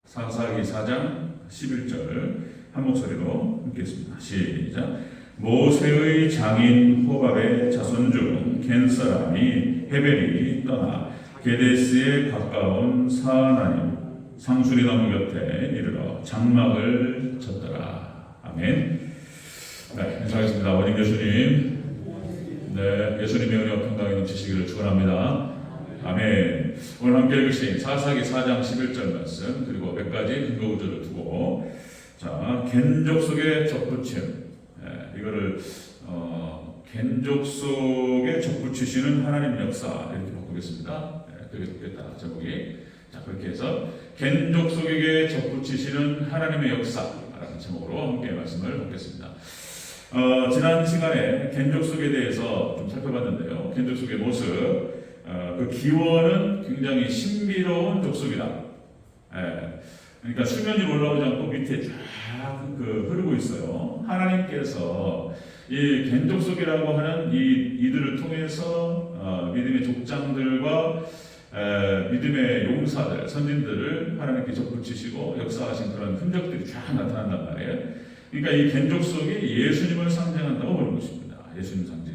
사사기 4장 11절 한 목소리로 읽겠습니다. 시작. 모세의 장인 호밥의 자손 중 겐 사람이 헤벨이 떠나 게데스에 가까운 사하나님 상수리 나무 곁에 이르러 장막을 쳤더라. 아멘. 네, 인사하겠습니다. 원님 예수님. 네, 예수님의 은혜와 평강이 넘치시기를 축원합니다. 아멘. 오늘 함께 읽으신 사사기 4장 11절 말씀 그리고 몇 가지 근거 구절을 두고 겐족 속에 접붙임, 이거를 겐족 속에 접붙이시는 하나님 역사 이렇게 바꾸겠습니다. 그게 좋겠다 제목이. 그렇게 해서 겐족 속에게 접붙이시는 하나님의 역사라는 제목으로 함께 말씀을 받겠습니다. 지난 시간에 겐족 속에 대해서 좀 살펴봤는데요. 겐족 속의 모습, 그 기원은 굉장히 신비로운 족속이다. 그러니까 수면이 올라오지 않고 밑에 쫙 흐르고 있어요. 하나님께서 이 겐족속이라고 하는 이들을 통해서 믿음의 족장들과 믿음의 용사들, 선진들을 하나님께 접붙이시고 역사하신 그런 흔적들이 쫙 나타난단 말이에요. 그러니까 이 겐족속이 예수님을 상징한다고 보는 것입니다. 예수님 상징.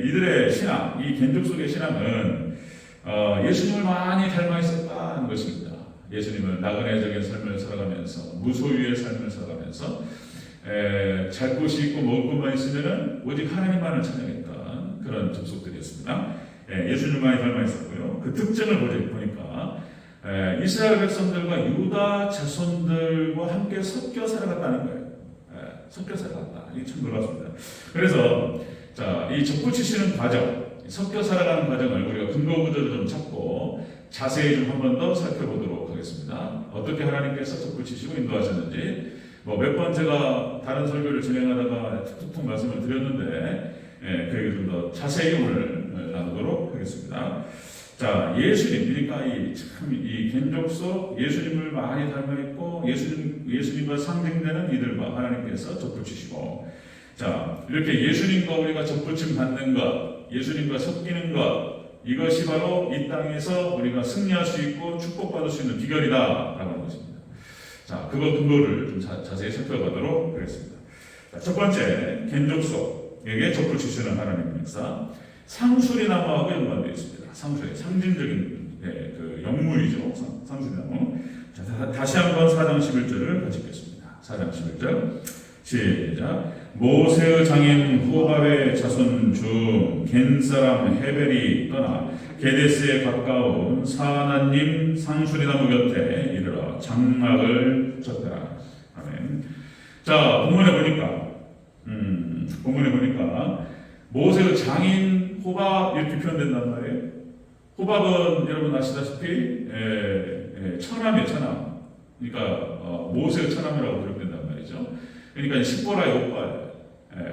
이들의 신앙, 이 겐족속의 신앙은 예수님을 많이 닮아 있었다는 것입니다. 예수님은 나그네적인 삶을 살아가면서 무소유의 삶을 살아가면서 잘 곳이 있고 먹을 것만 있으면 오직 하나님만을 찬양했던 그런 족속들이었습니다. 예수님을 많이 닮아 있었고요. 그 특징을 보니까 이스라엘 백성들과 유다 자손들과 함께 섞여 살아갔다는 거예요. 섞여 살아갔다. 이게 참 놀랍습니다. 그래서 이 접붙이시는 과정, 섞여 살아가는 과정을 우리가 근거 구절을 좀 찾고 자세히 좀 한 번 더 살펴보도록 하겠습니다. 어떻게 하나님께서 접붙이시고 인도하셨는지 몇 번 제가 다른 설교를 진행하다가 툭툭 말씀을 드렸는데 그 얘기 좀 더 자세히 오늘 나누도록 하겠습니다. 예수님, 그러니까 이 겐족 속 예수님을 많이 닮아 있고 예수님과 상징되는 이들과 하나님께서 접붙이시고, 이렇게 예수님과 우리가 접붙임 받는 것, 예수님과 섞이는 것, 이것이 바로 이 땅에서 우리가 승리할 수 있고 축복받을 수 있는 비결이다라고 하는 것입니다. 그거 근거를 좀 자세히 살펴보도록 하겠습니다. 첫 번째, 겐족 속에게 접붙이시는 하나님의 역사, 상수리 나무하고 연관되어 있습니다. 상수리, 상징적인 그 영물이죠. 상수리 나무. 다시 한번 4장 11절을 같이 읽겠습니다. 4장 11절 시작. 모세의 장인 호밥의 자손 중 겐 사람 헤벨이 떠나 게데스에 가까운 사하나님 상수리 나무 곁에 이르러 장막을 쳤더라. 아멘. 본문에 보니까 모세의 장인 호밥 이렇게 표현된단 말이에요. 호밥은 여러분 아시다시피 처남이에요, 처남. 그러니까 모세의 처남이라고 기록된단 말이죠. 그러니까 십보라의 오빠예요.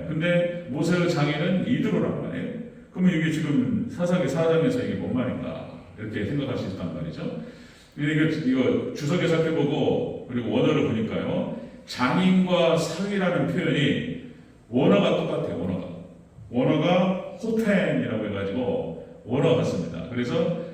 근데 모세의 장인은 이드로란 말이에요. 그러면 이게 지금 사사기 4장에서 이게 뭔 말인가 이렇게 생각할 수 있단 말이죠. 근데 이거 주석에 살펴보고 그리고 원어를 보니까요, 장인과 상이라는 표현이 원어가 똑같아요. 원어가 호텐이라고 해가지고 원어 같습니다. 그래서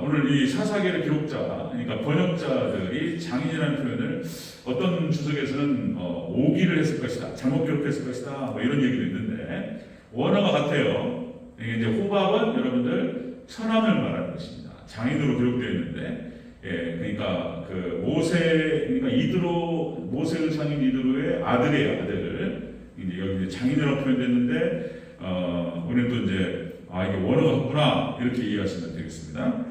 오늘 이 사사기의 기록자, 그러니까 번역자들이 장인이라는 표현을 어떤 주석에서는 오기를 했을 것이다, 잘못 기록했을 것이다, 이런 얘기도 있는데 원어가 같아요. 이게 이제 호밥은 여러분들 처남을 말하는 것입니다. 장인으로 기록되어 있는데, 그러니까 그러니까 모세의 장인 이드로의 아들이에요, 아들. 이제 여기 장인이라고 표현됐는데, 우리는 또 이제 이게 원어가 같구나 이렇게 이해하시면 되겠습니다.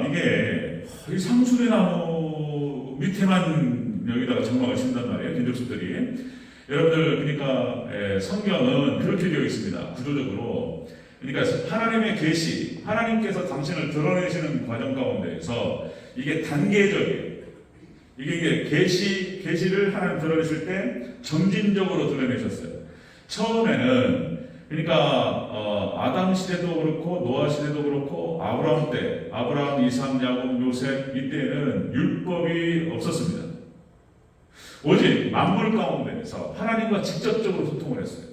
이게 이 상수리 나무 밑에만 여기다가 장막을 친단 말이에요, 겐족속들이. 여러분들 그러니까 성경은 그렇게 되어 있습니다. 구조적으로. 그러니까 하나님의 계시, 하나님께서 당신을 드러내시는 과정 가운데에서 이게 단계적이에요. 이게 계시를 하나님 드러내실 때 점진적으로 드러내셨어요. 처음에는 그러니까 아담 시대도 그렇고 노아 시대도 그렇고 아브라함 때, 아브라함, 이삭, 야곱, 요셉 이때는 율법이 없었습니다. 오직 만물 가운데에서 하나님과 직접적으로 소통을 했어요.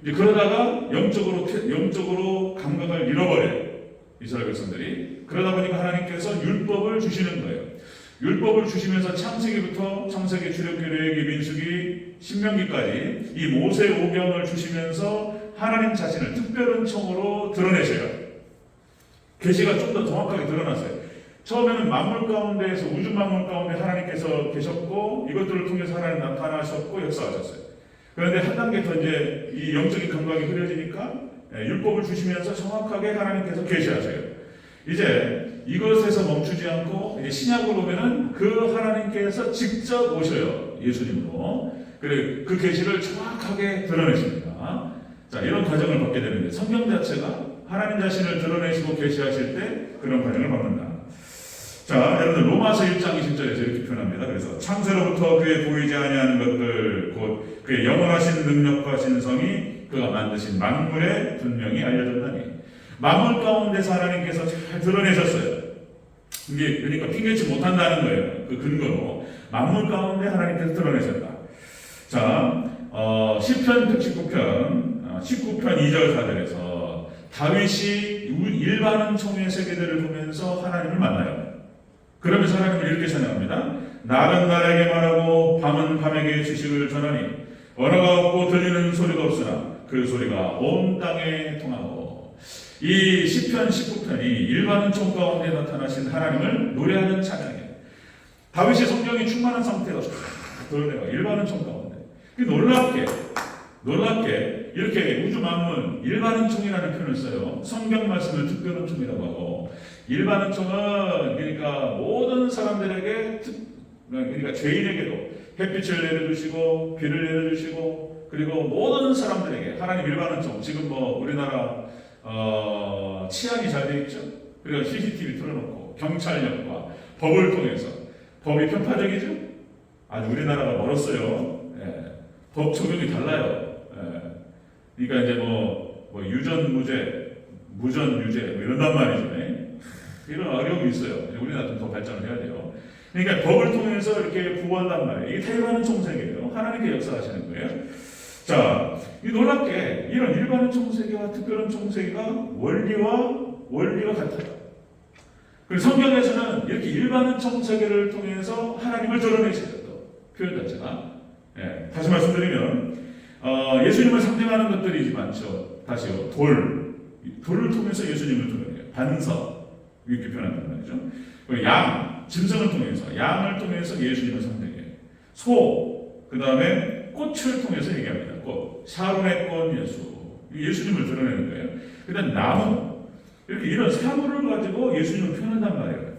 그러다가 영적으로 감각을 잃어버려요. 이스라엘 백성들이. 그러다 보니까 하나님께서 율법을 주시는 거예요. 율법을 주시면서 창세기부터 창세기, 출애굽기, 레위기, 민수기, 신명기까지 이 모세 오경을 주시면서 하나님 자신을 특별한 청으로 드러내셔요. 계시가 좀 더 정확하게 드러났어요. 처음에는 만물 가운데에서, 우주 만물 가운데 하나님께서 계셨고 이것들을 통해서 하나님 나타나셨고 역사하셨어요. 그런데 한 단계 더 이제 이 영적인 감각이 흐려지니까 율법을 주시면서 정확하게 하나님께서 계시하세요. 이제 이것에서 멈추지 않고 이제 신약으로 오면은 그 하나님께서 직접 오셔요. 예수님으로. 그래 그 계시를 정확하게 드러내십니다. 자, 이런 과정을 받게 되는데 성경 자체가 하나님 자신을 드러내시고 계시하실 때 그런 과정을 받는다. 자, 여러분들 로마서 1장 20절에서 이렇게 표현합니다. 그래서 창세로부터 그의 보이지 아니하는 것들 곧 그의 영원하신 능력과 신성이 그가 만드신 만물에 분명히 알려졌다니. 만물 가운데서 하나님께서 잘 드러내셨어요. 이게 그러니까 핑계치 못한다는 거예요. 그 근거로 만물 가운데 하나님께서 드러내셨다. 자, 시편 119편 19편 2절 4절에서 다윗이 일반은 총의 세계들을 보면서 하나님을 만나요. 그러면서 하나님을 이렇게 찬양합니다. 날은 날에게 말하고 밤은 밤에게 지식을 전하니 언어가 없고 들리는 소리가 없으나 그 소리가 온 땅에 통하고. 이 시편 19편이 일반은 총 가운데 나타나신 하나님을 노래하는 찬양이에요. 다윗이 성경이 충만한 상태가 드러내요. 일반은 총 가운데. 놀랍게 이렇게 우주 만물 일반은 총이라는 표현을 써요. 성경 말씀을 특별한 총이라고 하고, 일반은 총은 그러니까 모든 사람들에게 그러니까 죄인에게도 햇빛을 내려주시고 비를 내려주시고 그리고 모든 사람들에게 하나님 일반은 총. 지금 뭐 우리나라 치안이 잘 돼 있죠. 그리고 CCTV 틀어놓고 경찰력과 법을 통해서 법이 편파적이죠. 아주 우리나라가 멀었어요. 법 적용이 달라요. 그러니까 이제 뭐 유전 무죄, 무전 유죄 뭐 이런단 말이죠. 이런 어려움이 있어요. 우리나라 좀 더 발전을 해야 돼요. 그러니까 법을 통해서 이렇게 부활한 말이에요. 이게 일반은 총세계예요. 하나님께 역사하시는 거예요. 자, 이 놀랍게 이런 일반은 총세계와 특별한 총세계가 원리가 같아요. 그리고 성경에서는 이렇게 일반은 총세계를 통해서 하나님을 드러내시죠. 표현 자체가. 다시 말씀드리면 예수님을 상징하는 것들이 많죠. 다시요. 돌을 통해서 예수님을 드러내요. 반석 이렇게 표현한단 말이죠. 그리고 양, 짐승을 통해서 양을 통해서 예수님을 상징해요. 소, 그 다음에 꽃을 통해서 얘기합니다. 꽃, 샤론의 꽃 예수님을 드러내는 거예요. 그다음 나무, 이렇게 이런 사물을 가지고 예수님을 표현한단 말이에요.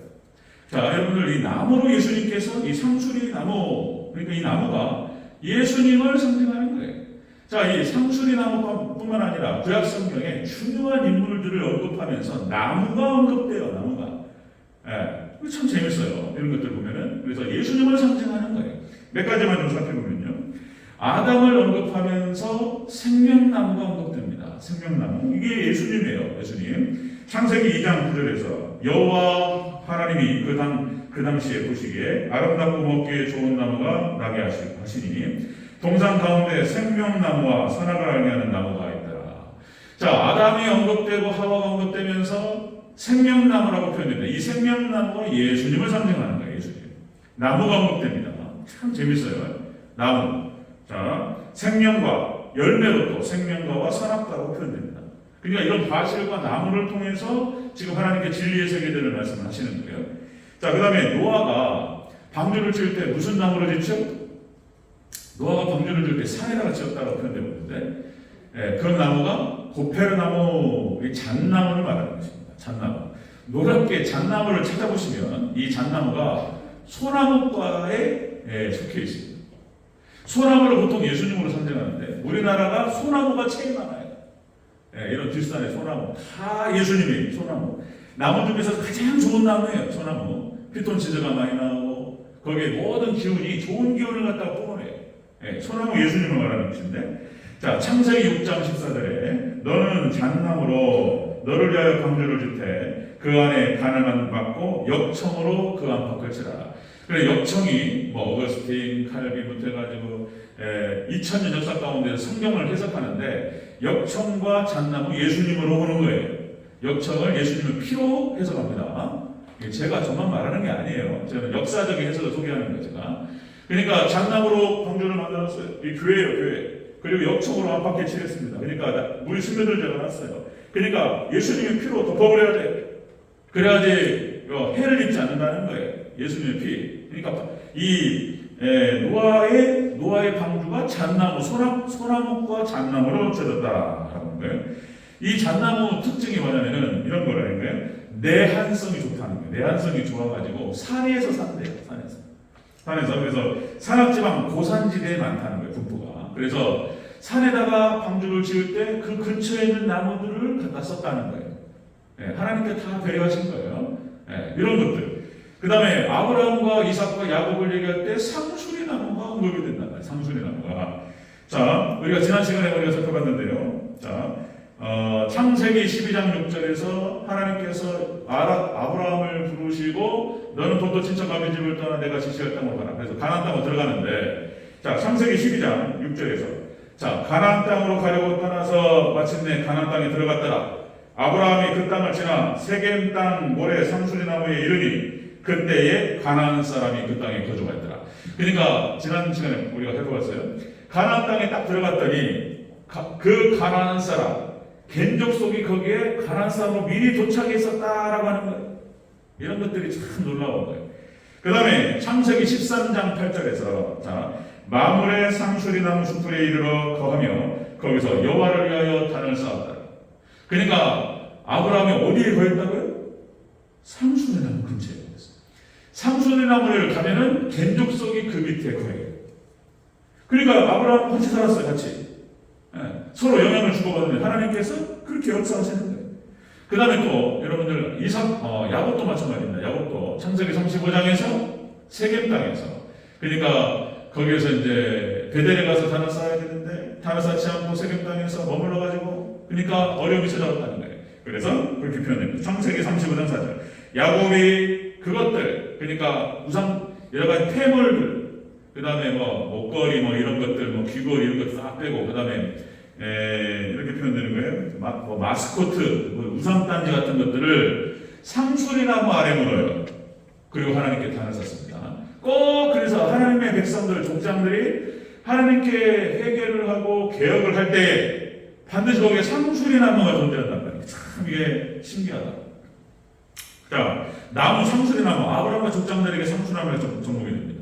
자, 여러분들 이 나무로 예수님께서 이 상수리 나무, 그러니까 이 나무가 예수님을 상징하는 거예요. 자, 이 상수리 나무뿐만 아니라 구약 성경에 중요한 인물들을 언급하면서 나무가 언급돼요. 나무가. 참 재밌어요. 이런 것들 보면은. 그래서 예수님을 상징하는 거예요. 몇 가지만 좀 살펴보면요. 아담을 언급하면서 생명나무가 언급됩니다. 생명나무. 이게 예수님이에요. 예수님. 창세기 2장 9절에서 여호와 하나님이 그 당시에 보시기에 아름답고 먹기에 좋은 나무가 나게 하시니 동산 가운데 생명나무와 선악을 알게 하는 나무가 있더라. 자, 아담이 언급되고 하와가 언급되면서 생명나무라고 표현됩니다. 이 생명나무가 예수님을 상징하는 거예요. 예수님. 나무가 언급됩니다. 참 재밌어요. 나무. 자, 생명과 열매로 또 생명과와 선악과라고 표현됩니다. 그러니까 이런 과실과 나무를 통해서 지금 하나님께 진리의 세계들을 말씀하시는 거예요. 자, 그 다음에 노아가 방주를 지을 때 무슨 나무를 짓죠? 노아가 방주를 지을 때 산에다가 지었다고 표현되고 있는데, 그 나무가 고페르나무, 잣나무를 말하는 것입니다. 잣나무. 놀랍게 잣나무를 찾아보시면 이 잣나무가 소나무과에 속해 있습니다. 소나무를 보통 예수님으로 상징하는데 우리나라가 소나무가 제일 많아요. 이런 뒷산의 소나무 다 예수님이 소나무. 나무 중에서 가장 좋은 나무예요. 소나무. 피톤치드가 많이 나오고 거기에 모든 기운이 좋은 기운을 갖다가 뿜어내요. 소나무 예수님을 말하는 것인데, 자, 창세기 6장 14절에 너는 잣나무로 너를 위하여 방주를 짓되 그 안에 간을 받고 역청으로 그 안팎을 치라. 그래, 역청이 어거스틴, 칼빈부터 해가지고 2000년 역사 가운데 성경을 해석하는데 역청과 잣나무 예수님으로 오는 거예요. 역청을 예수님은 피로 해석합니다. 제가 저만 말하는 게 아니에요. 저는 역사적인 해석을 소개하는 거예요, 제가. 그러니까 잣나무로 방주를 만들었어요. 이 교회예요, 교회. 그리고 역청으로 안팎에 칠했습니다. 그러니까 물이 스며들 적어놨어요. 그러니까 예수님의 피로 덮어버려야 돼. 그래야지 해를 입지 않는다는 거예요. 예수님의 피. 그러니까 이 노아의 방주가 잣나무, 소나무과 잣나무로 젖었다라는 거예요. 이 잣나무 특징이 뭐냐면은 이런 거라는 거예요. 내한성이 좋다는 거예요. 내한성이 좋아가지고 산에서 산대요. 산에서 그래서 산악지방 고산지대에 많다는 거예요. 북부가. 그래서 산에다가 방주를 지을 때 그 근처에 있는 나무들을 갖다 썼다는 거예요. 하나님께 다 배려하신 거예요. 이런 것들. 그 다음에 아브라함과 이삭과 야곱을 얘기할 때 상수리 나무가 언급이 된단 말이에요. 상수리 나무가. 자, 우리가 지난 시간에 우리가 살펴봤는데요. 자, 창세기 12장 6절에서 하나님께서 아브라함을 부르시고 너는 돈도 친척 아비 집을 떠나 내가 지시할 땅으로 가라. 그래서 가나안 땅으로 들어가는데, 자, 창세기 12장 6절에서 자, 가나안 땅으로 가려고 떠나서 마침내 가나안 땅에 들어갔더라. 아브라함이 그 땅을 지나 세겜 땅 모래 상수리 나무에 이르니 그때에 가나안 사람이 그 땅에 거주하였더라. 그러니까 지난 시간에 우리가 살펴봤어요. 가나안 땅에 딱 들어갔더니 그 가나안 사람 겐족 속이 거기에 가나안 사람으로 미리 도착했었다라고 하는 거예요. 이런 것들이 참 놀라운 거예요. 그 다음에 창세기 13장 8절에서 자, 마물의 상수리 나무 숲에 이르러 거하며 거기서 여호와를 위하여 단을 쌓았다. 그러니까 아브라함이 어디에 거했다고요? 상수리 나무 근처에 거했어요. 상수리 나무를 가면은 겐족 속이 그 밑에 거해요. 그러니까 아브라함 같이 살았어요. 같이. 서로 영향을 주고받는 하나님께서 그렇게 역사하시는 거예요. 그 다음에 또 여러분들 야곱도 마찬가지입니다. 야곱도 창세기 35장에서 세겜 땅에서 그러니까 거기에서 이제 베델에 가서 단을 쌓아야 되는데 단을 쌓지 않고 세겜 땅에서 머물러 가지고 그러니까 어려움이 찾아왔다는 거예요. 그래서 그렇게 표현됩니다. 창세기 35장 4절 야곱이 그것들 그러니까 우상 여러 가지 폐물들 그 다음에 목걸이 이런 것들 귀걸이 이런 것들 다 빼고 그 다음에 이렇게 표현되는 거예요. 마스코트, 우상단지 같은 것들을 상수리나무 아래 물어요. 그리고 하나님께 단을 쌓습니다. 꼭 그래서 하나님의 백성들, 족장들이 하나님께 회개를 하고 개혁을 할 때 반드시 거기에 상수리나무가 존재한단 말이에요. 참 이게 신기하다. 자, 나무 상수리나무, 아브라함과 족장들에게 상수리나무가 접목이 됩니다.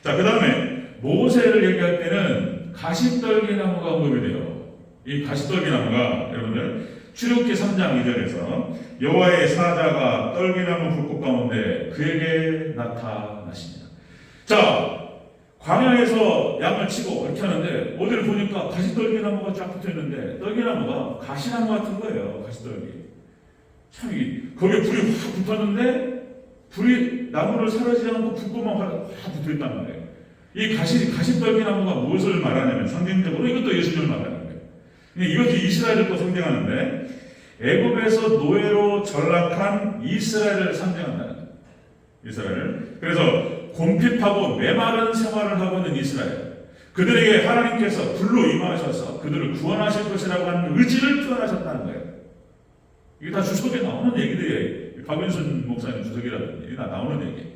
자, 그 다음에 모세를 얘기할 때는 가시떨기나무가 언급이 돼요. 이 가시떨기나무가 여러분들 출애굽기 3장 2절에서 여호와의 사자가 떨기나무 불꽃 가운데 그에게 나타나십니다. 자, 광야에서 양을 치고 이렇게 하는데 어디를 보니까 가시떨기나무가 쫙 붙어있는데 떨기나무가 가시나무 같은 거예요. 가시떨기. 참 거기에 불이 확 붙었는데 불이 나무를 사라지지 않고 불꽃만 확 붙어있단 말이에요. 이 가시떨기나무가 무엇을 말하냐면 상징적으로 이것도 예수님을 말하는 거예요. 이것이 이스라엘을 또 상징하는데 애굽에서 노예로 전락한 이스라엘을 상징한다는 거예요. 이스라엘을. 그래서 곰핍하고 메마른 생활을 하고 있는 이스라엘. 그들에게 하나님께서 불로 임하셔서 그들을 구원하실 것이라고 하는 의지를 표현하셨다는 거예요. 이게 다 주석에 나오는 얘기들이에요. 박윤순 목사님 주석이라든지 다 나오는 얘기.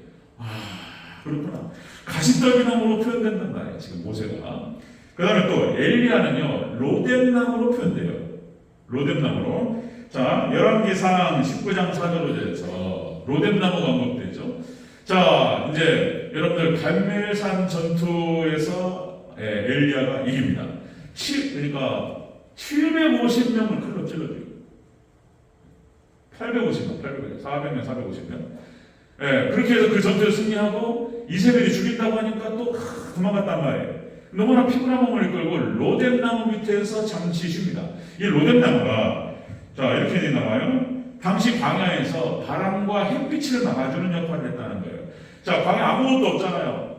그렇구나. 가시떨기나무로 표현된단 말이에요. 지금 모세가. 그 다음에 또 엘리야는요. 로뎀나무로 표현돼요. 로뎀나무로. 자, 열왕기상 19장 4절에서 로뎀나무가 언급되죠. 자, 이제 여러분들 갈멜산 전투에서 엘리야가 이깁니다. 그러니까 750명을 칼로 찔러줘요. 850명, 400명, 450명. 그렇게 해서 그 전투에 승리하고 이세벨이 죽인다고 하니까 또 도망갔단 말이에요. 너무나 피곤한 몸을 이끌고 로뎀나무 밑에서 잠시 쉽니다. 이 로뎀나무가 자 이렇게 나와요. 당시 광야에서 바람과 햇빛을 막아주는 역할을 했다는 거예요. 자, 광야 아무것도 없잖아요.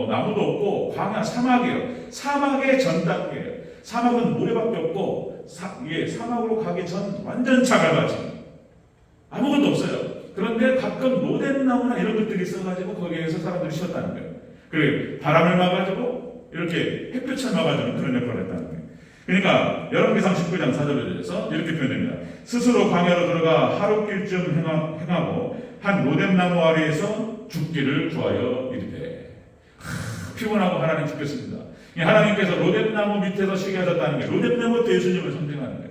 나무도 없고 광야 사막이에요. 사막의 전 단계예요. 사막은 모래밖에 없고 이게 사막으로 가기 전 완전 자갈밭이 아무것도 없어요. 그런데 가끔 로뎀나무나 이런 것들이 있어가지고 거기에서 사람들이 쉬었다는 거예요. 그리고 바람을 막아주고 이렇게 햇볕을 막아주는 그런 역할을 했다는 거예요. 그러니까 열왕기상 19장 4절에 대해서 이렇게 표현됩니다. 스스로 광야로 들어가 하룻길쯤 행하고 한 로뎀나무 아래에서 죽기를 구하여 이르되. 피곤하고 하나님 죽겠습니다. 하나님께서 로뎀나무 밑에서 쉬게 하셨다는 게 로뎀나무 때 예수님을 상징하는 거예요.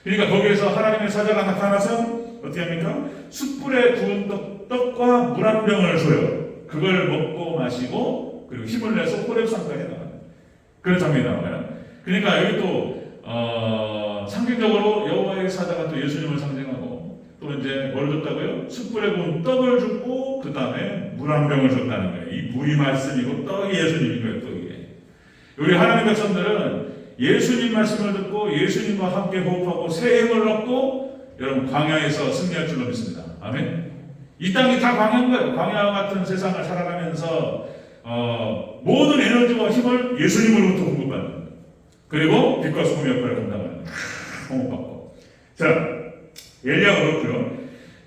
그러니까 거기에서 하나님의 사자가 나타나서 어떻게 합니까? 숯불에 구운 떡과 물 한 병을 줘요. 그걸 먹고 마시고 그리고 힘을 내서 호렙산까지 나가요. 그런 장면이 나와요. 그러니까 여기 또 상징적으로 여호와의 사자가 또 예수님을 상징하고 또 이제 뭘 줬다고요? 숯불에 구운 떡을 주고 그 다음에 물 한 병을 줬다는 거예요. 이 물이 말씀이고 떡이 예수님인 거예요. 떡이. 우리 하나님의 백성들은 예수님 말씀을 듣고 예수님과 함께 호흡하고 새 힘을 얻고 여러분 광야에서 승리할 줄로 믿습니다. 아멘. 이 땅이 다 광야인 거예요. 광야와 같은 세상을 살아가면서 모든 에너지와 힘을 예수님으로부터 공급받는 거예요. 그리고 빛과 소금의 역할을 감당하는 거예요. 공급받고. 자, 엘리야가 그렇고요.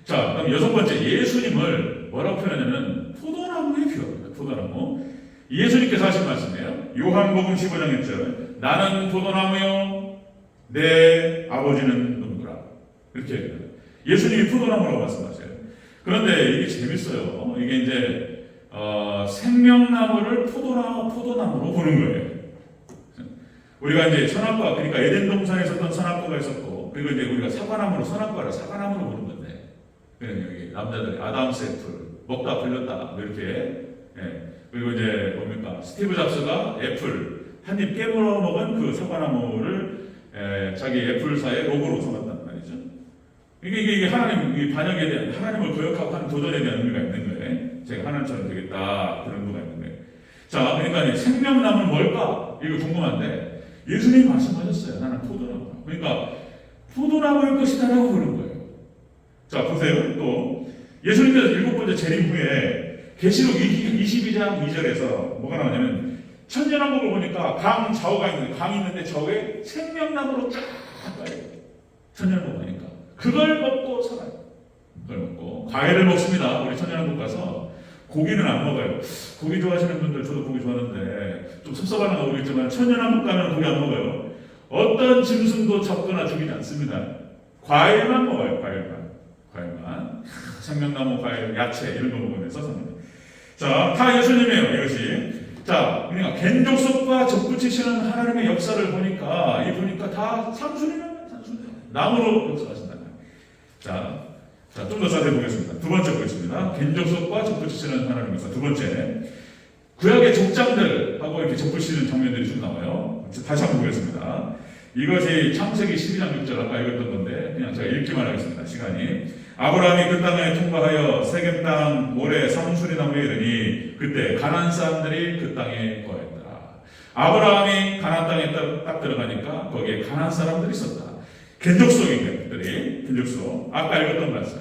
자, 그럼 여섯 번째, 예수님을 뭐라고 표현하냐면 포도나무에 비유합니다. 포도나무. 예수님께서 하신 말씀이에요. 요한복음 15장 1절. 나는 포도나무요, 내 아버지는 누구라. 이렇게 얘기해요. 예수님이 포도나무라고 말씀하세요. 그런데 이게 재밌어요. 이게 이제 생명나무를 포도나무로 보는 거예요. 우리가 이제 선악과, 그러니까 에덴 동산에 있었던 선악과가 있었고, 그리고 이제 우리가 사과나무로 선악과를 사과나무로 보는 건데, 여기 남자들이 아담스 애플 먹다 걸렸다 이렇게. 그리고 이제 뭡니까? 스티브 잡스가 애플 한 입 깨물어 먹은 그 사과나무를 자기 애플사의 로고로 삼았단 말이죠. 이게 하나님 반역에 대한, 하나님을 거역하고 하는 도전에 대한 의미가 있는 거예요. 제가 하나님처럼 되겠다 그런 의미가 있는 거예요. 자, 그러니까 생명나무는 뭘까? 이거 궁금한데 예수님이 말씀하셨어요. 나는 포도나무. 그러니까 포도나무일 것이다라고 그런 거예요. 자, 보세요. 또 예수님께서 일곱 번째 재림 후에 계시록 22장 2절에서 뭐가 나오냐면 천년왕국을 보니까 강 좌우가 있는데, 강이 있는데 저게 생명나무로 쫙 가요. 천년왕국 보니까 그걸 먹고 살아요. 그걸 먹고 과일을 먹습니다. 우리 천년왕국 가서 고기는 안 먹어요. 고기 좋아하시는 분들, 저도 고기 좋아하는데 좀 섭섭하는 거 모르겠지만 천년왕국 가면 고기 안 먹어요. 어떤 짐승도 잡거나 죽이지 않습니다. 과일만 먹어요. 과일만. 생명나무, 과일, 야채 이런 거 먹으면서 삽니다. 자, 다 예수님이에요, 이것이. 자, 그러니까 겐족속과 접붙이시는 하나님의 역사를 보니까 다 산수리는 나무로 역사하신다는 거예요. 자, 좀 더 자세히 보겠습니다. 두 번째 보겠습니다. 겐족속과 접붙이시는 하나님의 역사. 두 번째, 구약의 족장들하고 이렇게 접붙이는 장면들이 좀 나와요. 다시 한번 보겠습니다. 이것이 창세기 12장 6절 아까 읽었던 건데 그냥 제가 읽기만 하겠습니다. 시간이. 아브라함이 그 땅을 통과하여 세겜 땅 모래 상수리 나무에 이르니 그때 가나안 사람들이 그 땅에 거했더라. 아브라함이 가나안 땅에 딱 들어가니까 거기에 가나안 사람들이 있었다. 겐족속인 것들이, 겐족속. 아까 읽었던 말씀.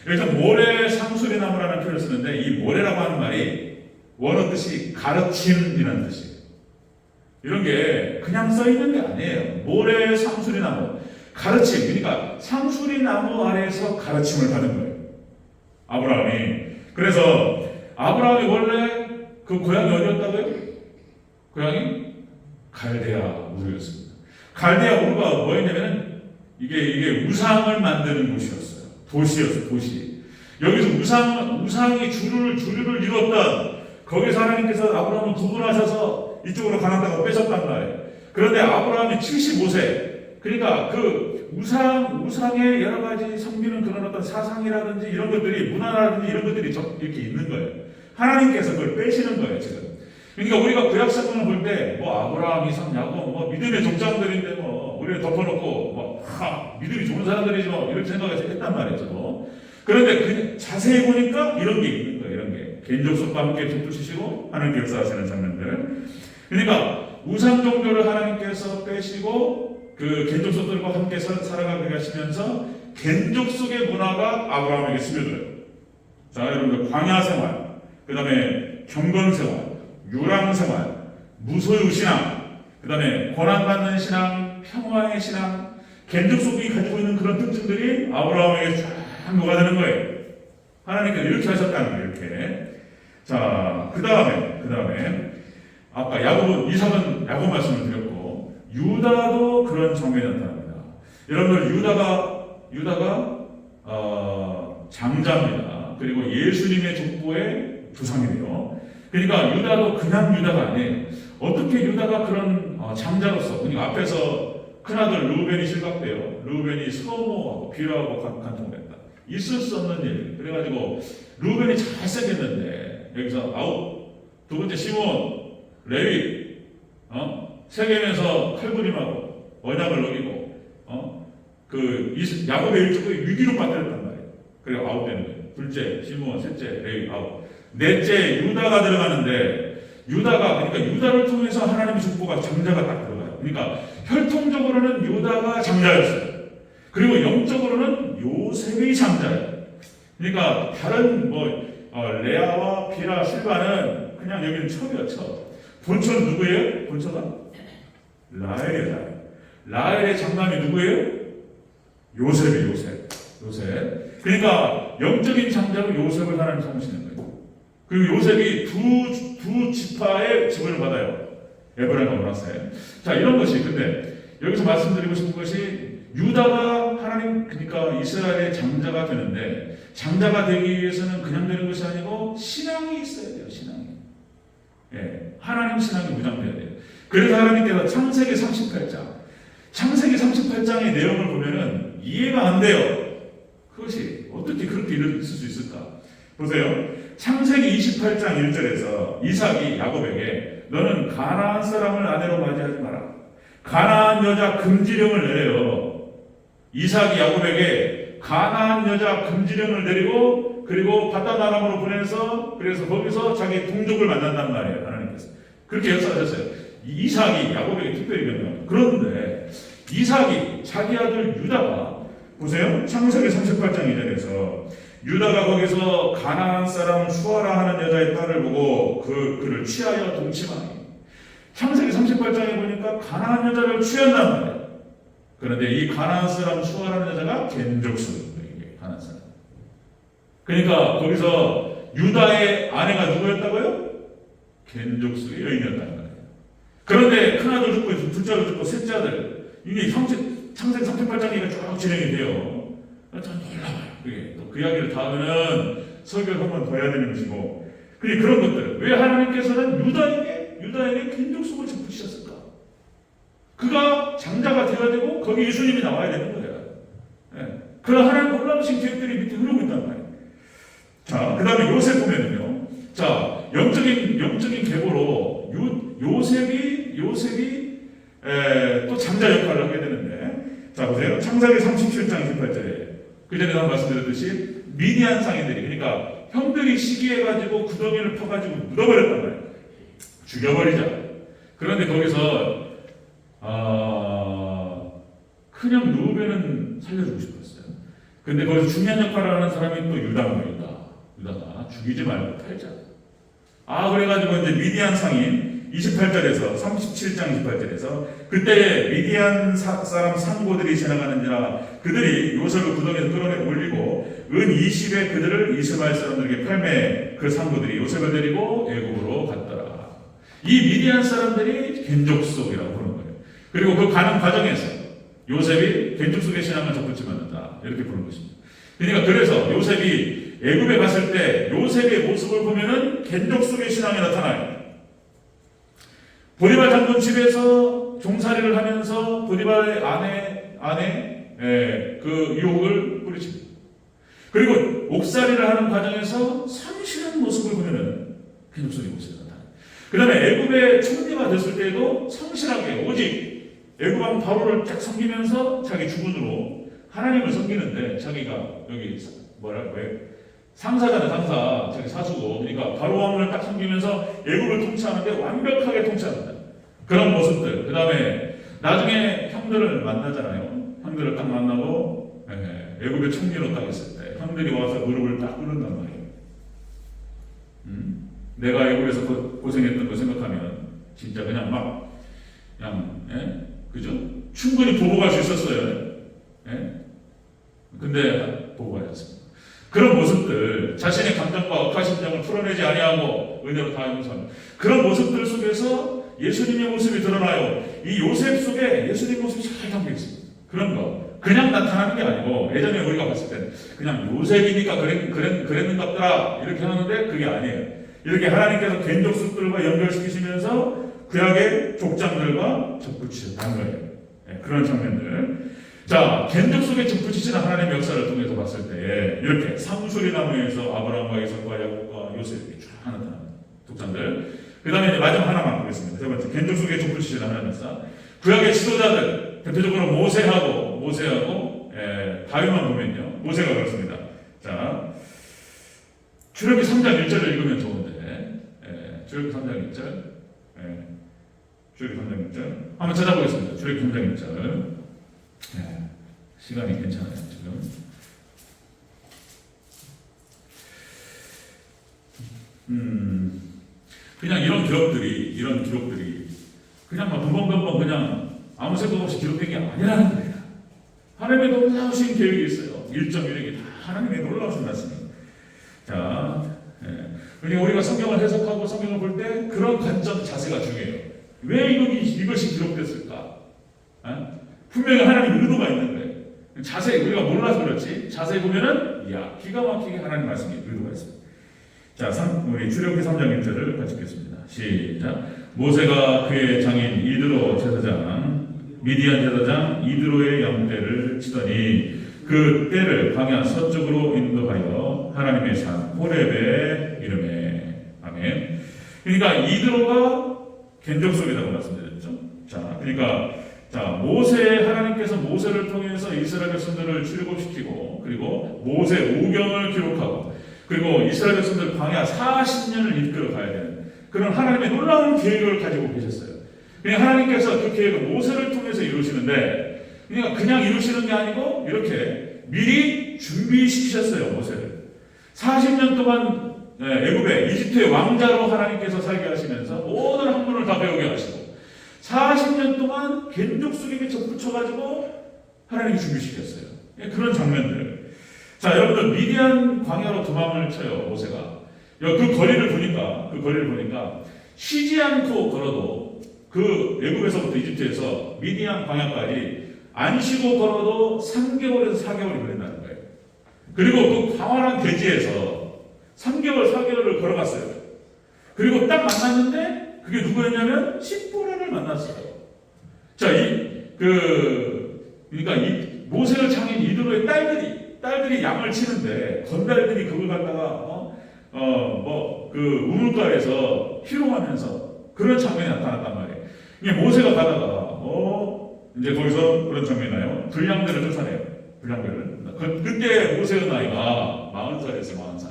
여기서 모래 상수리 나무라는 표현을 쓰는데 이 모래라고 하는 말이 원어 뜻이 가르침이라는 뜻이에요. 이런 게 그냥 써 있는 게 아니에요. 모래 상수리 나무. 가르침, 그러니까 상수리 나무 아래에서 가르침을 받은 거예요. 아브라함이. 그래서 아브라함이 원래 그 고향이 어디였다고요? 고향이 갈대아 우르였습니다. 갈대아 우르가 뭐였냐면 이게 우상을 만드는 곳이었어요. 도시였어요. 도시. 여기서 우상이 주류를 이뤘던, 거기서 하나님께서 아브라함을 구분하셔서 이쪽으로 가나안 땅을 빼셨단 말이에요. 그런데 아브라함이 75세. 그러니까 그 우상의 여러 가지 섬기는 그런 어떤 사상이라든지 이런 것들이, 문화라든지 이런 것들이 이렇게 있는 거예요. 하나님께서 그걸 빼시는 거예요, 지금. 그러니까 우리가 구약 성경을 볼 때, 아브라함, 이삭, 야곱, 믿음의 족장들인데, 우리를 덮어놓고, 믿음이 좋은 사람들이지, 이렇게 생각했단 말이에요, 저도. 그런데 자세히 보니까 이런 게 있는 거예요, 이런 게. 개인족속과 함께 족두시시고, 하나님께 역사하시는 장면들. 그러니까, 우상 종교를 하나님께서 빼시고, 그 겐족속들과 함께 살아가게 하시면서 겐족속의 문화가 아브라함에게 스며들어요. 자, 여러분들 광야 생활, 그 다음에 경건 생활, 유랑 생활, 무소유 신앙, 그 다음에 고난받는 신앙, 평화의 신앙, 겐족속이 가지고 있는 그런 특징들이 아브라함에게 쫙 녹아드는 거예요. 하나님께서 이렇게 하셨다는 거예요. 이렇게. 자, 그 다음에 아까 이삭은 야곱 말씀을 드렸고, 유다도 그런 장면이 나타납니다. 여러분들 유다가 장자입니다. 그리고 예수님의 족보의 조상이에요. 그러니까 유다도 그냥 유다가 아니에요. 어떻게 유다가 그런 장자로서, 그러니까 앞에서 큰아들 루벤이 실각돼요. 루벤이 서모하고 비라하고 간통됐다. 있을 수 없는 일. 그래가지고 루벤이 잘생겼는데 여기서 아웃. 두 번째 시몬, 레위, 세겜에서 칼부림하고 언약을 어기고, 야곱의 일족을 위기로 빠뜨렸단 말이에요. 그리고 아웃되는 거예요. 둘째 시몬, 셋째 레위 아웃. 넷째 유다가 들어가는데 그러니까 유다를 통해서 하나님의 축복과 장자가 딱 들어가요. 그러니까 혈통적으로는 유다가 장자였어요. 그리고 영적으로는 요셉이 장자예요. 그러니까 다른 레아와 비라, 실바는 그냥 여기는 첩이야, 첩. 본처는 누구예요? 본처가 라헬이에요. 라헬의 장남이 누구예요? 요셉이에요, 요셉. 그러니까 영적인 장자로 요셉을 하나님 삼으시는 거예요. 그리고 요셉이 두 지파의 지분을 받아요. 에브라임과 므낫세. 자, 이런 것이, 근데 여기서 말씀드리고 싶은 것이 유다가 하나님, 그러니까 이스라엘의 장자가 되는데, 장자가 되기 위해서는 그냥 되는 것이 아니고 신앙이 있어야 돼요. 신앙이. 하나님 신앙이 무장돼야 돼요. 그래서 하나님께서 창세기 38장의 내용을 보면은 이해가 안 돼요. 그것이 어떻게 그렇게 있을 수 있을까? 보세요. 창세기 28장 1절에서 이삭이 야곱에게 너는 가나안 사람을 아내로 맞이하지 마라. 가나안 여자 금지령을 내려요. 이삭이 야곱에게 가나안 여자 금지령을 내리고 그리고 바단 아람으로 보내서 그래서 거기서 자기 동족을 만난단 말이에요. 하나님께서 그렇게 역사하셨어요. 이삭이 야곱에게 특별히 명령. 그런데 이삭이 자기 아들 유다가 보세요. 창세기 38장 2절에서 유다가 거기서 가나안 사람 수아라 하는 여자의 딸을 보고 그를 취하여 동침하니. 창세기 38장에 보니까 가나안 여자를 취한단 말이에요. 그런데 이 가나안 사람 수아라는 여자가 겐족수예요. 가나안 사람. 그러니까 거기서 유다의 아내가 누구였다고요? 겐족수의 여인이었다는 거예요. 그런데 큰아들 죽고 둘째 아들 죽고 셋째 아들 이게 창세기 38장이 쭉 진행이 돼요. 참 놀라워요. 그 이야기를 다음에는 설교를 한 번 더 해야 되는 것이고, 그런 것들. 왜 하나님께서는 유다에게 겐족속을 붙이셨을까? 그가 장자가 되어야 되고 거기 예수님이 나와야 되는 거예요. 그런 하나님 놀라우신 계획들이 밑에 흐르고 있단 말이에요. 자, 그 다음에 요셉 보면요. 자, 영적인 계보로 요셉이 또 장자 역할을 하게 되는데, 자 보세요. 창세기 37장 28절에 그 전에 한 말씀드렸듯이 미디안 상인들이, 그러니까 형들이 시기해가지고 구덩이를 퍼가지고 묻어버렸단 말이에요. 죽여버리자. 그런데 거기서 큰형 루벤은 살려주고 싶었어요. 근데 거기서 중요한 역할을 하는 사람이 또 유다가 죽이지 말고 팔자. 그래가지고 이제 미디안 상인 28절에서 37장 28절에서 그때 미디안 사람 상고들이 지나가는지라 그들이 요셉을 구덩이에서 끌어내 올리고 은 20에 그들을 이스마엘 사람들에게 팔매 그 상고들이 요셉을 데리고 애굽으로 갔더라. 이 미디안 사람들이 겐족속이라고 부르는 거예요. 그리고 그 가는 과정에서 요셉이 겐족속의 신앙을 접붙지 않는다 이렇게 부르는 것입니다. 그러니까 그래서 요셉이 애굽에 갔을 때 요셉의 모습을 보면은 겐족속의 신앙이 나타나요. 보디발 장군 집에서 종살이를 하면서 보디발의 아내 그 유혹을 뿌리칩니다. 그리고 옥살이를 하는 과정에서 성실한 모습을 보면은 겐족속의 모습이 나타나요. 그 다음에 애굽의 총리가 됐을 때도 성실하게 오직 애굽왕 바로를 딱 섬기면서 자기 주군으로 하나님을 섬기는데 자기가 여기 상사잖아요. 상사. 자기 사수고. 그러니까 바로 왕을 딱 섬기면서 애굽을 통치하는데 완벽하게 통치합니다. 그런 모습들. 그 다음에 나중에 형들을 만나잖아요. 형들을 딱 만나고 애굽의 총리로 딱 있을 때 형들이 와서 무릎을 딱 꿇는단 말이에요. 내가 애굽에서 고생했던 거 생각하면 진짜 그냥 그죠? 충분히 보고 갈 수 있었어요. 근데 보고 가지 않습니다. 그런 모습들, 자신의 감정과 억하심정을 풀어내지 아니하고 은혜로 다 용서하는 그런 모습들 속에서 예수님의 모습이 드러나요. 이 요셉 속에 예수님 모습이 잘 담겨 있습니다. 그런 거. 그냥 나타나는 게 아니고, 예전에 우리가 봤을 때 그냥 요셉이니까 그랬는갑더라 이렇게 하는데 그게 아니에요. 이렇게 하나님께서 겐족속들과 연결시키시면서 구약의 족장들과 접붙이셨다는 거예요. 네, 그런 장면들. 자, 겐족 속에 접붙이시는 하나님의 역사를 통해서 봤을 때 이렇게 상수리 나무에서 아브라함과 이삭과 야곱과 요셉이 쫙 나타나는 족장들. 그 다음에 이제 마지막 하나만 보겠습니다. 세 번째, 겐족 속에 접붙이시는 하나님의 역사. 구약의 지도자들, 대표적으로 모세하고 다윗만 보면요. 모세가 그렇습니다. 자, 출애굽기 3장 1절을 읽으면 좋은데, 출애굽기 3장 1절, 출애굽기 3장 1절 한번 찾아보겠습니다. 출애굽기 3장 1절. 시간이 괜찮아요 지금. 그냥 이런 기록들이 그냥 막 번번번번 그냥 아무 생각 없이 기록된 게 아니라는 거예요. 하나님의 놀라우신 계획이 있어요. 일정일획이 다 하나님의 놀라우신 말씀입니다. 자, 그러니까 우리가 성경을 해석하고 성경을 볼 때 그런 관점 자세가 중요해요. 왜 이것이 기록됐을까? 분명히 하나님 의도가 있는 거예요. 자세히 우리가 몰라서 그렇지 자세히 보면은 기가 막히게 하나님 말씀이 의도가 있습니다. 자, 우리 출애굽기 3장 1절을 같이 읽겠습니다. 시작. 모세가 그의 장인 이드로 제사장 미디안 제사장 이드로의 양떼를 치더니 그 떼를 광야 서쪽으로 인도하여 하나님의 산 호렙에 이르매. 아멘. 그러니까 이드로가 겐족 속이라고 말씀드렸죠. 자, 그러니까 하나님께서 모세를 통해서 이스라엘 백성들을 출애굽시키고 그리고 모세 오경을 기록하고 그리고 이스라엘 백성들 광야 40년을 이끌어 가야 되는 그런 하나님의 놀라운 계획을 가지고 계셨어요. 그러니까 하나님께서 그 계획을 모세를 통해서 이루시는데 그러니까 그냥 이루시는 게 아니고 이렇게 미리 준비시키셨어요. 모세를 40년 동안 애굽의 이집트의 왕자로 하나님께서 살게 하시면서 모든 학문을 다 배우게 하시고 40년 동안 겐족 속에 접붙여가지고 하나님이 준비시켰어요. 그런 장면들. 자, 여러분들 미디안 광야로 도망을 쳐요. 모세가. 그 거리를 보니까 쉬지 않고 걸어도 그 애굽에서부터 이집트에서 미디안 광야까지 안 쉬고 걸어도 3개월에서 4개월이 걸린다는 거예요. 그리고 그 광활한 대지에서 3개월, 4개월을 걸어갔어요. 그리고 딱 만났는데 그게 누구였냐면 십보라를 만났어요. 자, 그러니까 이 모세의 장인 이드로의 딸들이 양을 치는데 건달들이 그걸 갖다가 우물가에서 희롱하면서 그런 장면이 나타났단 말이에요. 이게 모세가 가다가 이제 거기서 그런 장면이 나요. 불량배를 쫓아내요. 불량배를. 그때 모세의 나이가 40살이었어요. 40살.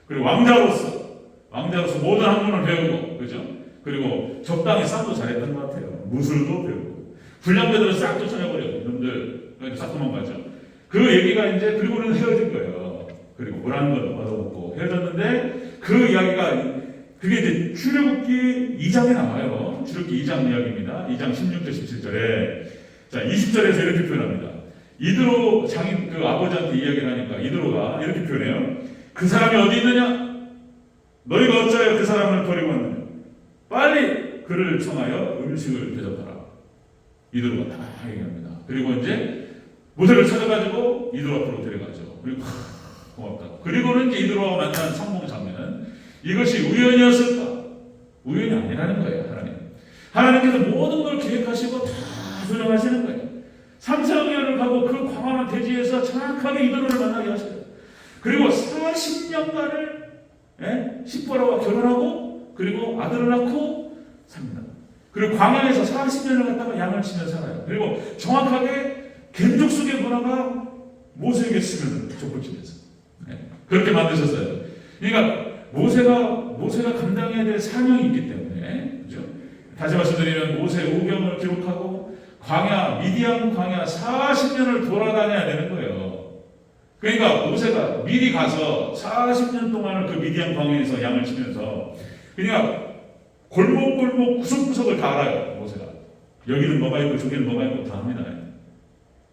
그리고 왕자로서 모든 학문을 배우고, 그죠? 그리고 적당히 싸움도 잘했던 것 같아요. 무술도 배우고. 불량배들은 싹 쫓아내버려요. 이놈들. 싹 도망가죠. 그 얘기가 이제, 그리고는 헤어진 거예요. 그리고 뭐라는 걸 얻어먹고 헤어졌는데, 그 이야기가, 그게 이제 출애굽기 2장에 나와요. 출애굽기 2장 이야기입니다. 2장 16절, 17절에. 자, 20절에서 이렇게 표현합니다. 이드로 장인 그 아버지한테 이야기를 하니까 이드로가 이렇게 표현해요. 그 사람이 어디 있느냐? 너희가 어찌하여 그 사람을 버리고 왔느냐? 빨리 그를 청하여 음식을 대접하라. 이드로가 다 얘기합니다. 그리고 이제 모세를 찾아가지고 이드로 앞으로 데려가죠. 그리고 고맙다. 그리고는 이제 이드로와 만난 성공 장면. 이것이 우연이었을까? 우연이 아니라는 거예요. 하나님께서 모든 걸 계획하시고 다 조정하시는 거예요. 3, 4개월을 가고 그 광활한 대지에서 정확하게 이드로를 만나게 하셔요. 그리고 40년간을 십보라와 결혼하고 그리고 아들을 낳고 삽니다. 그리고 광야에서 40년을 갖다가 양을 치며 살아요. 그리고 정확하게 겐족 속의 문화가 모세에게 쓰면 족보집에서 그렇게 만드셨어요. 그러니까 모세가 감당해야 될 사명이 있기 때문에, 그죠? 다시 말씀드리면 모세 오경을 기록하고 미디안 광야 40년을 돌아다녀야 되는 거예요. 그러니까 모세가 미리 가서 40년 동안을 그 미디안 광야에서 양을 치면서 그러니까 골목골목 구석구석을 다 알아요. 모세가 여기는 뭐가 있고 저기는 뭐가 있고 다 합니다.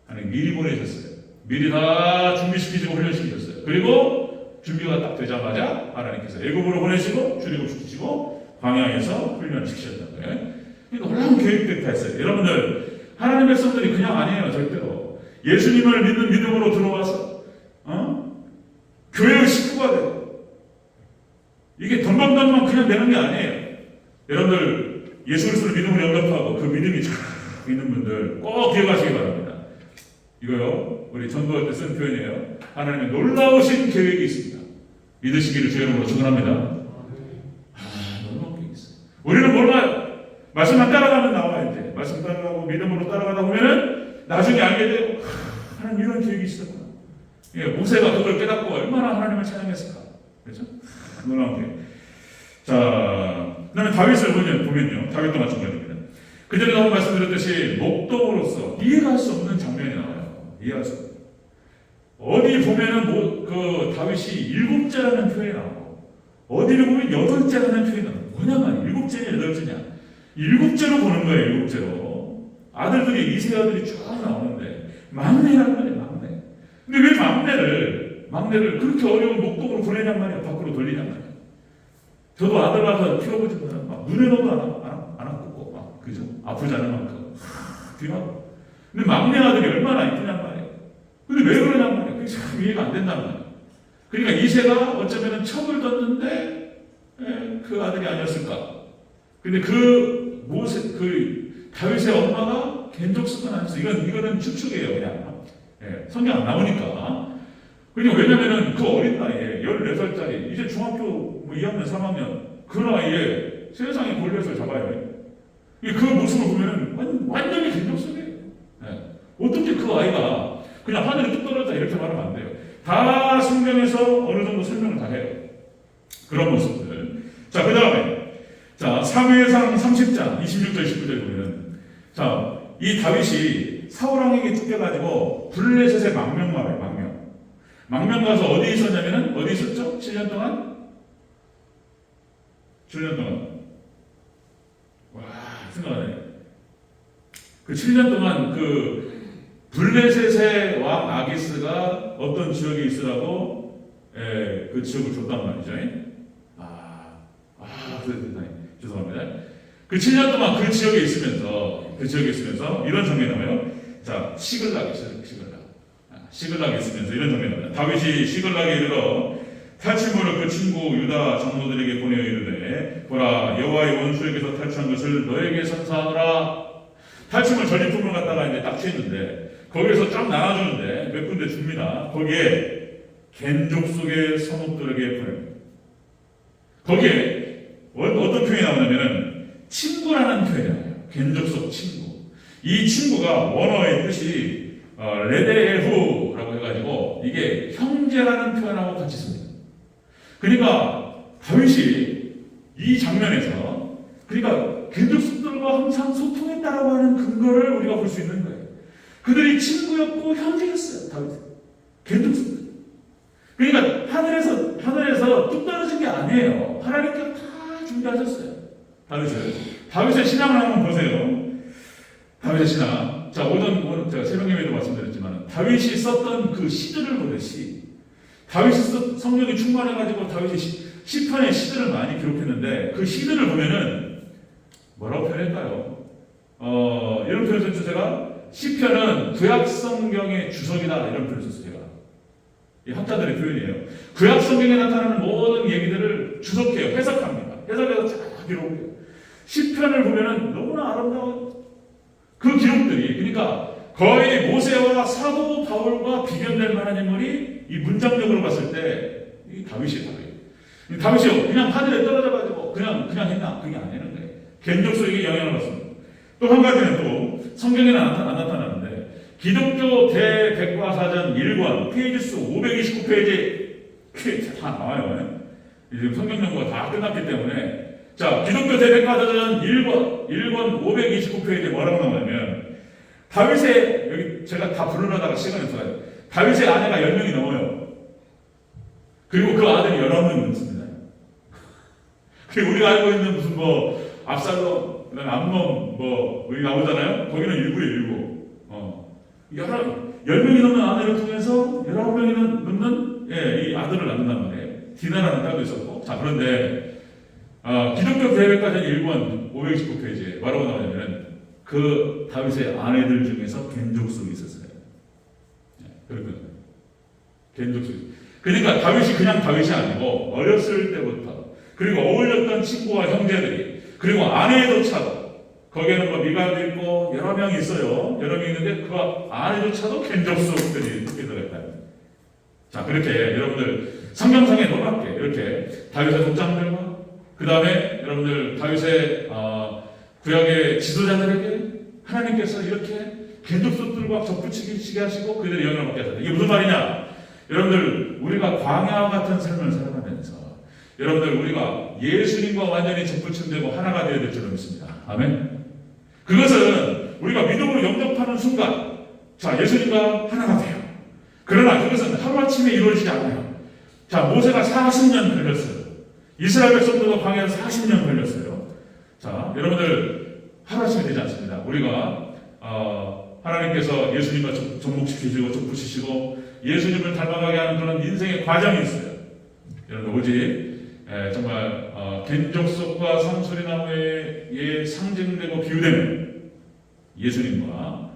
하나님 미리 보내셨어요. 미리 다 준비시키시고 훈련시키셨어요. 그리고 준비가 딱 되자마자 하나님께서 애굽으로 보내시고 출애굽시키시고 광야에서 훈련을 시키셨다고요. 놀라운 교육들이 다 있어요. 여러분들, 하나님의 백성들이 그냥 아니에요, 절대로. 예수님을 믿는 믿음으로 들어와서 교회의 식구가 되고, 이게 덤방덤방 그냥 되는 게 아니에요. 여러분들, 예수 그리스도를 믿음으로 영접하고 그 믿음이 쫙 있는 분들 꼭 기억하시기 바랍니다. 이거요, 우리 전도할 때 쓴 표현이에요. 하나님의 놀라우신 계획이 있습니다. 믿으시기를 주의 이름으로 축원합니다. 놀라운 계획이 있어요. 우리는 몰라요. 말씀만 따라가면 나와요. 이제 말씀 따라가고 믿음으로 따라가다 보면은 나중에 알게 돼요. 하나님 이런 계획이 있었구나. 예, 모세가 그걸 깨닫고 얼마나 하나님을 찬양했을까. 그렇죠? 놀라운 계획. 자, 그다음에 다윗을 보면요, 다윗도 마찬가지입니다. 그전에도 한번 말씀드렸듯이 목동으로서 이해할 수 없는 장면이 나와요. 이해할 수 없는. 어디 보면은 그 다윗이 7제라는 표현이 나오고, 어디를 보면 8제라는 표현이 나와요. 뭐냐면 7제냐 8제냐. 7제로 보는 거예요. 7제로. 아들들이, 이세 아들이 쭉 나오는데 막내란 말이에요. 막내. 근데 왜 막내를 그렇게 어려운 목동으로 보내냔 말이에요. 밖으로 돌리냔 말이에요. 저도 아들 낳아서 키워보지 못하는, 막 눈에 넣어도 안 아프고, 막 그죠? 아프지 않은 만큼 귀하고. 근데 막내 아들이 얼마나 이쁘냔 말이에요. 근데 왜 그러냔 말이에요. 그게 참 이해가 안 된단 말이에요. 그러니까 이세가 어쩌면 첩을 뒀는데 그 아들이 아니었을까. 근데 그 다윗의 엄마가 겐족수가 아니었어. 이거는 추측이에요, 그냥. 예, 성경 안 나오니까. 그냥 왜냐면은 그 어린 나이에 14살짜리, 이제 중학교 2학년, 3학년, 그 나이에 세상에 골리앗을 잡아야 돼. 그 모습을 보면은 완전히 겐족수예요. 예. 어떻게 그 아이가 그냥 하늘에 뚝 떨어졌다 이렇게 말하면 안 돼요. 다 성경에서 어느 정도 설명을 다 해요. 그런 모습들. 자, 그 다음에 사무엘상 30장 26절 19절 보면, 이 다윗이 사울왕에게 쫓겨가지고 블레셋의 망명 가요. 망명 가서 어디 있었냐면은, 어디 있었죠? 7년 동안. 와, 생각하네. 그 7년 동안 그 블레셋의 왕 아기스가 어떤 지역에 있으라고 그 지역을 줬단 말이죠. 죄송합니다. 그 7년 동안 그 지역에 있으면서 이런 장면이 나와요. 자, 시글락이 있으면서 이런 장면이 나와요. 다윗이 시글락에 이르러 탈취물을 그 친구 유다 장로들에게 보내어 이르되, 보라, 여호와의 원수에게서 탈취한 것을 너에게 선사하노라. 탈취물 전리품을 갖다가 이제 딱 취했는데, 거기에서 쫙 나눠주는데 몇 군데 줍니다. 거기에 겐족 속의 성읍들에게 보냅니다. 거기에 어떤 표현이 나오냐면은 친구라는 표현이 나와요. 겐족 속 친구. 이 친구가 원어의 뜻이 레데에후라고 해가지고 이게 형제라는 표현하고 같이 씁니다. 그러니까 다윗이 이 장면에서, 그러니까 겐족 속들과 항상 소통했다라고 하는 근거를 우리가 볼 수 있는 거예요. 그들이 친구였고 형제였어요. 다윗은 겐족 속들. 그러니까 하늘에서 뚝 떨어진 게 아니에요. 하나님께서 다 준비하셨어요. 다윗의 신앙을 한번 보세요. 다윗의 신앙. 자, 오전 제가 새벽 예배도 말씀드렸지만, 다윗이 썼던 그 시들을 보세요. 시. 다윗이 성령이 충만해가지고 다윗이 시편의 시들을 많이 기록했는데, 그 시들을 보면은 뭐라고 표현할까요? 이런 표현 썼죠. 제가 시편은 구약 성경의 주석이다, 이런 표현 썼어요. 제가 이 학자들의 표현이에요. 구약 성경에 나타나는 모든 얘기들을 주석해요. 해석합니다. 해석해서 쫙 기록해요. 시편을 보면은 너무나 아름다운 그 기록들이, 그러니까 거의 모세와 사도 바울과 비견될 만한 인물이 이 문장적으로 봤을 때 이 다윗이에요. 다윗이 그냥 하늘에 떨어져가지고 그냥 했나? 그게 아니라는 거예요. 겐족 속에 영향을 받습니다. 또 한 가지는 또 성경에는 안 나타나는데, 기독교 대백과사전 1권 페이지 수 529페이지 다 나와요. 이제 성경 연구가 다 끝났기 때문에, 자, 기독교 대백과사전 1권 529페이지에 뭐라고 나오냐면, 다윗의, 여기 제가 다 부르려다가 시간이 없어요. 다윗의 아내가 10명이 넘어요. 그리고 그 아들이 19명이 넘습니다. 그리고 우리가 알고 있는 무슨 압살롬, 그다음에 암논 여기 나오잖아요. 거기는 일부. 10명이 넘는 아내를 통해서 19명이 넘는 이 아들을 낳는단 말이에요. 디나라는 딸도 있었고. 자, 그런데 기독교 계획까지는 1권 529페이지에 뭐라고 나오냐면 그 다윗의 아내들 중에서 겐족속이 있었어요. 그렇군요. 겐족속. 그러니까 다윗이 그냥 다윗이 아니고 어렸을 때부터 그리고 어울렸던 친구와 형제들이 그리고 아내조차도 거기에는 뭐 미갈도 있고 여러 명이 있어요. 여러 명이 있는데 그 아내조차도 겐족속들이 들어있다. 자, 그렇게 여러분들 성경상에 놀랍게 이렇게 다윗의 독장들과 그 다음에 여러분들 다윗의 구약의 지도자들에게 하나님께서 이렇게 겐족속들과 접붙이게 하시고 그들의 영향을 받게 하셨다. 이게 무슨 말이냐? 여러분들 우리가 광야 같은 삶을 살아가면서 여러분들 우리가 예수님과 완전히 접붙임되고 하나가 되어야 될 줄 믿습니다. 아멘. 그것은 우리가 믿음으로 영접하는 순간 자 예수님과 하나가 돼요. 그러나 그것은 하루아침에 이루어지지 않아요. 자 모세가 40년 걸렸어요. 이스라엘 백성들도 광야에서 40년 걸렸어요. 자 여러분들 하루아침에 되지 않습니다. 우리가 하나님께서 예수님과 접목시키시고 접붙이시고 예수님을 닮아가게 하는 그런 인생의 과정이 있어요. 여러분 오직 정말 겐족속과 상수리나무에 상징되고 비유되는 예수님과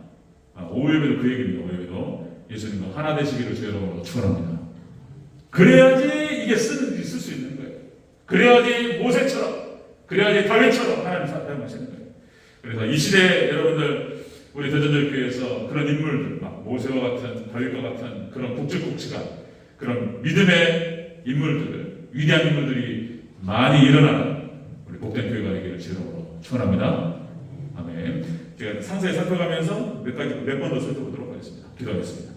오후예배도 그 얘기입니다. 오후예배도 예수님과 하나 되시기를 주 여러분으로 축원합니다. 그래야지 이게 쓸 수 있는 거예요. 그래야지 모세처럼 그래야지 다윗처럼 하나님 사랑하시는 거예요. 그래서 이 시대에 여러분들 우리 대전절교회에서 그런 인물들 막 모세와 같은 다윗과 같은 그런 굵직굵직한 그런 믿음의 인물들 위대한 인물들이 많이 일어나는 우리 복된 교회가 되기를 주로 축원합니다. 아멘. 제가 상세히 살펴가면서 몇 번 더 살펴보도록 하겠습니다. 기도하겠습니다.